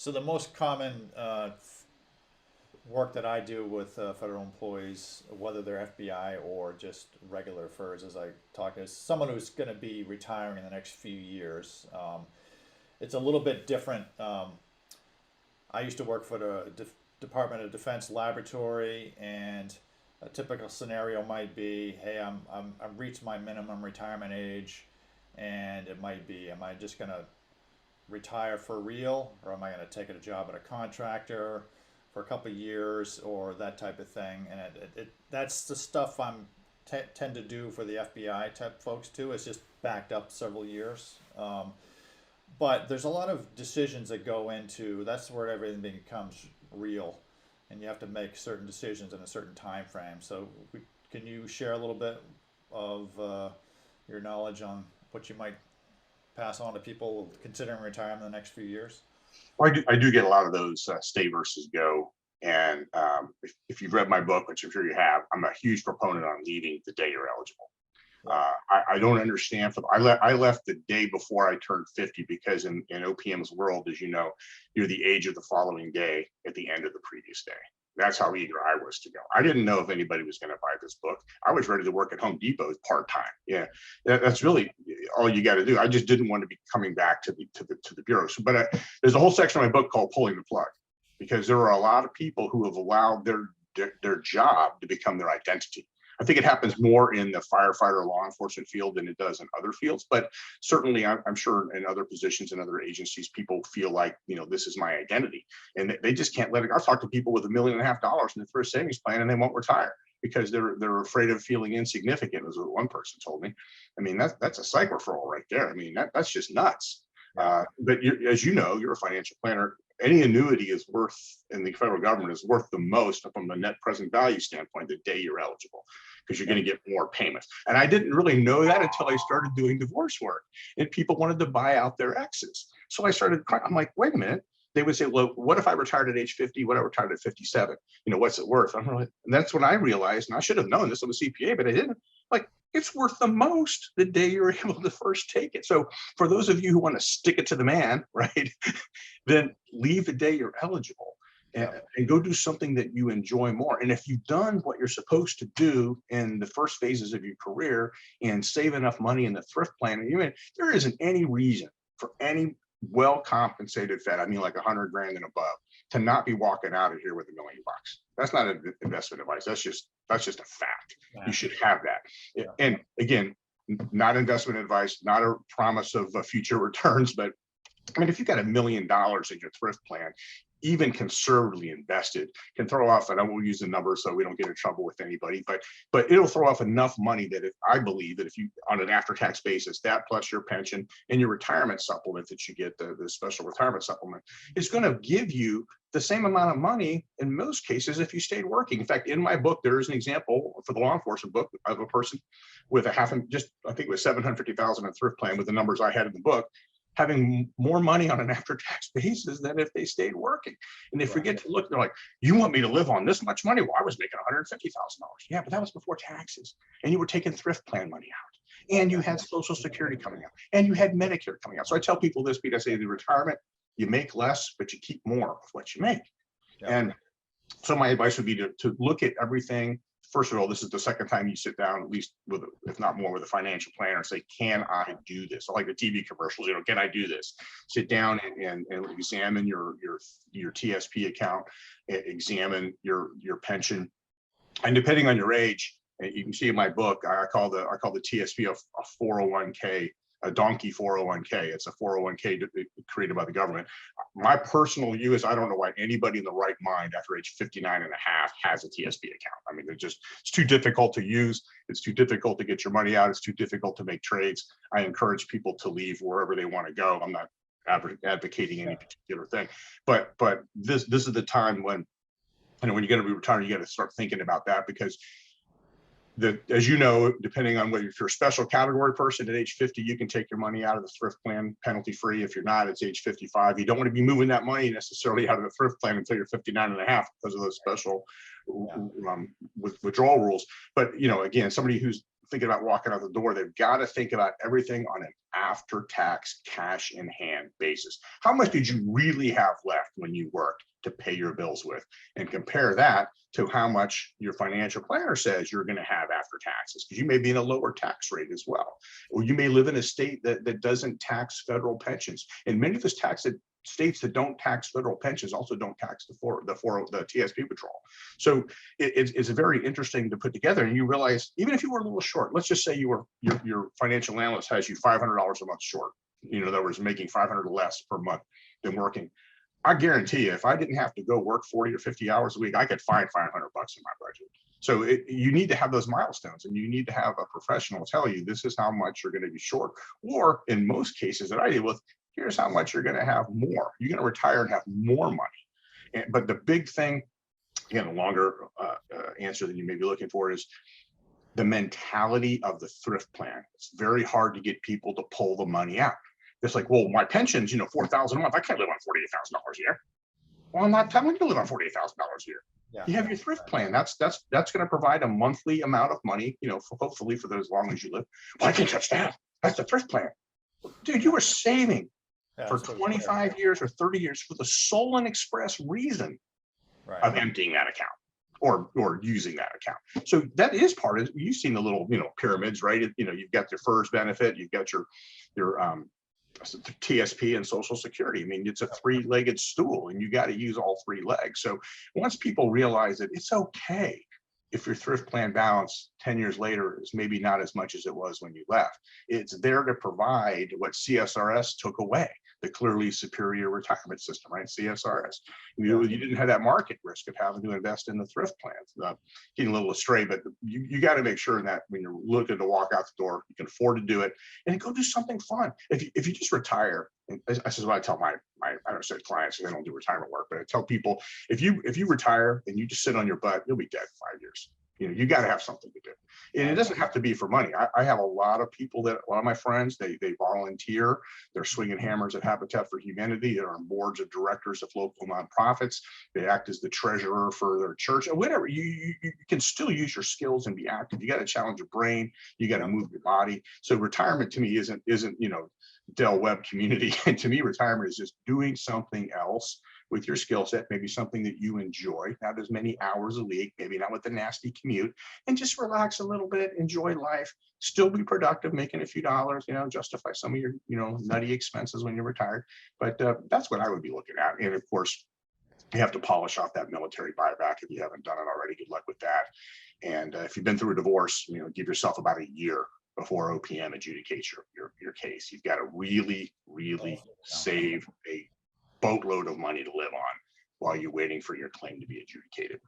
So the most common work that I do with federal employees, whether they're FBI or just regular FERS, as I talk, is someone who's going to be retiring in the next few years. It's a little bit different. I used to work for the Department of Defense Laboratory, and a typical scenario might be, hey, I've reached my minimum retirement age, and it might be, am I just going to retire for real, or am I going to take a job at a contractor for a couple of years, or that type of thing? And that's the stuff tend to do for the FBI type folks too. It's just backed up several years. But there's a lot of decisions that go into, that's where everything becomes real, and you have to make certain decisions in a certain time frame. So can you share a little bit of your knowledge on what you might pass on to people considering retirement in the next few years? Well, I do get a lot of those stay versus go. And if you've read my book, which I'm sure you have, I'm a huge proponent on leaving the day you're eligible. I don't understand. I left the day before I turned 50 because in OPM's world, as you know, you're the age of the following day at the end of the previous day. That's how eager I was to go. I didn't know if anybody was going to buy this book. I was ready to work at Home Depot part-time. Yeah, that's really all you got to do. I just didn't want to be coming back to the bureau. So, but there's a whole section of my book called "Pulling the Plug," because there are a lot of people who have allowed their job to become their identity. I think it happens more in the firefighter law enforcement field than it does in other fields, but certainly I'm sure in other positions and other agencies, people feel like, this is my identity, and they just can't let it go. I've talked to people with $1.5 million in their first savings plan, and they won't retire because they're afraid of feeling insignificant, as one person told me. I mean, that's a psych referral right there. I mean, that's just nuts. But as you know, you're a financial planner. Any annuity is worth, in the federal government, is worth the most from the net present value standpoint the day you're eligible, because you're going to get more payments. And I didn't really know that until I started doing divorce work, and people wanted to buy out their exes. So I'm like, wait a minute. They would say, well, what if I retired at age 50? What if I retired at 57? What's it worth? And that's when I realized, and I should have known this, I'm a CPA, but I didn't. Like, it's worth the most the day you're able to first take it. So for those of you who want to stick it to the man, right, then leave the day you're eligible and go do something that you enjoy more. And if you've done what you're supposed to do in the first phases of your career and save enough money in the thrift plan, and there isn't any reason for any well-compensated Fed, I mean like 100 grand and above, to not be walking out of here with $1 million. That's not an investment advice. That's just a fact. You should have that. And again, not investment advice, not a promise of future returns, but I mean, if you've got $1 million in your thrift plan, even conservatively invested, can throw off, and I won't use the number so we don't get in trouble with anybody, but it'll throw off enough money that I believe that if you, on an after-tax basis, that plus your pension and your retirement supplement that you get, the special retirement supplement, is going to give you the same amount of money in most cases if you stayed working. In fact, in my book, there is an example for the law enforcement book of a person with I think it was $750,000 in thrift plan with the numbers I had in the book, having more money on an after-tax basis than if they stayed working. And they forget to look, they're like, you want me to live on this much money? Well, I was making $150,000. Yeah, but that was before taxes. And you were taking thrift plan money out. And you had Social Security coming out. And you had Medicare coming out. So I tell people this, Pete, I say the retirement, you make less, but you keep more of what you make. And so my advice would be to look at everything. First of all, this is the second time you sit down, at least with, if not more, with a financial planner and say, can I do this? I like the TV commercials, can I do this? Sit down and examine your TSP account, examine your pension. And depending on your age, you can see in my book, I call the TSP a 401k, a donkey 401k. It's a 401k created by the government. My personal view is I don't know why anybody in the right mind after age 59 and a half has a TSP account. I mean, it's too difficult to use. It's too difficult to get your money out. It's too difficult to make trades. I encourage people to leave wherever they want to go. I'm not advocating any particular thing, but this is the time when, when you're going to be retired, you got to start thinking about that, because as you know, depending on whether you're a special category person at age 50, you can take your money out of the thrift plan penalty free. If you're not, it's age 55. You don't want to be moving that money necessarily out of the thrift plan until you're 59 and a half because of those special withdrawal rules. But, again, somebody who's thinking about walking out the door, they've got to think about everything on an after-tax cash in hand basis. How much did you really have left when you worked to pay your bills with? And compare that to how much your financial planner says you're going to have after taxes, because you may be in a lower tax rate as well. Or you may live in a state that doesn't tax federal pensions. And many of those states that don't tax federal pensions also don't tax the TSP withdrawal. So it's very interesting to put together. And you realize, even if you were a little short, let's just say your financial analyst has you $500 a month short, in other words, making $500 less per month than working. I guarantee you, if I didn't have to go work 40 or 50 hours a week, I could find $500 in my budget. So you need to have those milestones, and you need to have a professional tell you this is how much you're going to be short. Or in most cases that I deal with, here's how much you're going to have more. You're going to retire and have more money. But the big thing, again, a longer answer than you may be looking for, is the mentality of the thrift plan. It's very hard to get people to pull the money out. It's like, well, my pension's, $4,000 a month. I can't live on $48,000 a year. Well, I'm not telling you to live on $48,000 a year. Yeah. You have your thrift plan. That's going to provide a monthly amount of money, hopefully for as long as you live. Well, I can't touch that. That's the thrift plan. Dude, you were saving for 25 years or 30 years for the sole and express reason of emptying that account or using that account. So that is part of it. You've seen the little, pyramids, right? You've got your FERS benefit, you've got your TSP and Social Security. I mean, it's a three-legged stool, and you got to use all three legs. So once people realize that it's okay if your thrift plan balance 10 years later is maybe not as much as it was when you left, it's there to provide what CSRS took away, the clearly superior retirement system, right? CSRS. You didn't have that market risk of having to invest in the thrift plans. Getting a little astray, but you got to make sure that when you're looking to walk out the door, you can afford to do it, and go do something fun. If you just retire, and this is what I tell my I don't say clients, because I don't do retirement work, but I tell people, if you retire and you just sit on your butt, you'll be dead in 5 years. You got to have something to do, and it doesn't have to be for money. I have a lot of people a lot of my friends, they volunteer. They're swinging hammers at Habitat for Humanity. They're on boards of directors of local nonprofits. They act as the treasurer for their church, or whatever. You can still use your skills and be active. You got to challenge your brain. You got to move your body. So retirement to me isn't Dell Web community. And to me, retirement is just doing something else with your skill set, maybe something that you enjoy, not as many hours a week, maybe not with the nasty commute, and just relax a little bit, enjoy life, still be productive, making a few dollars, justify some of your, nutty expenses when you're retired. But that's what I would be looking at. And of course, you have to polish off that military buyback if you haven't done it already. Good luck with that. And if you've been through a divorce, give yourself about a year before OPM adjudicates your case. You've got to really, really save a boatload of money to live on while you're waiting for your claim to be adjudicated.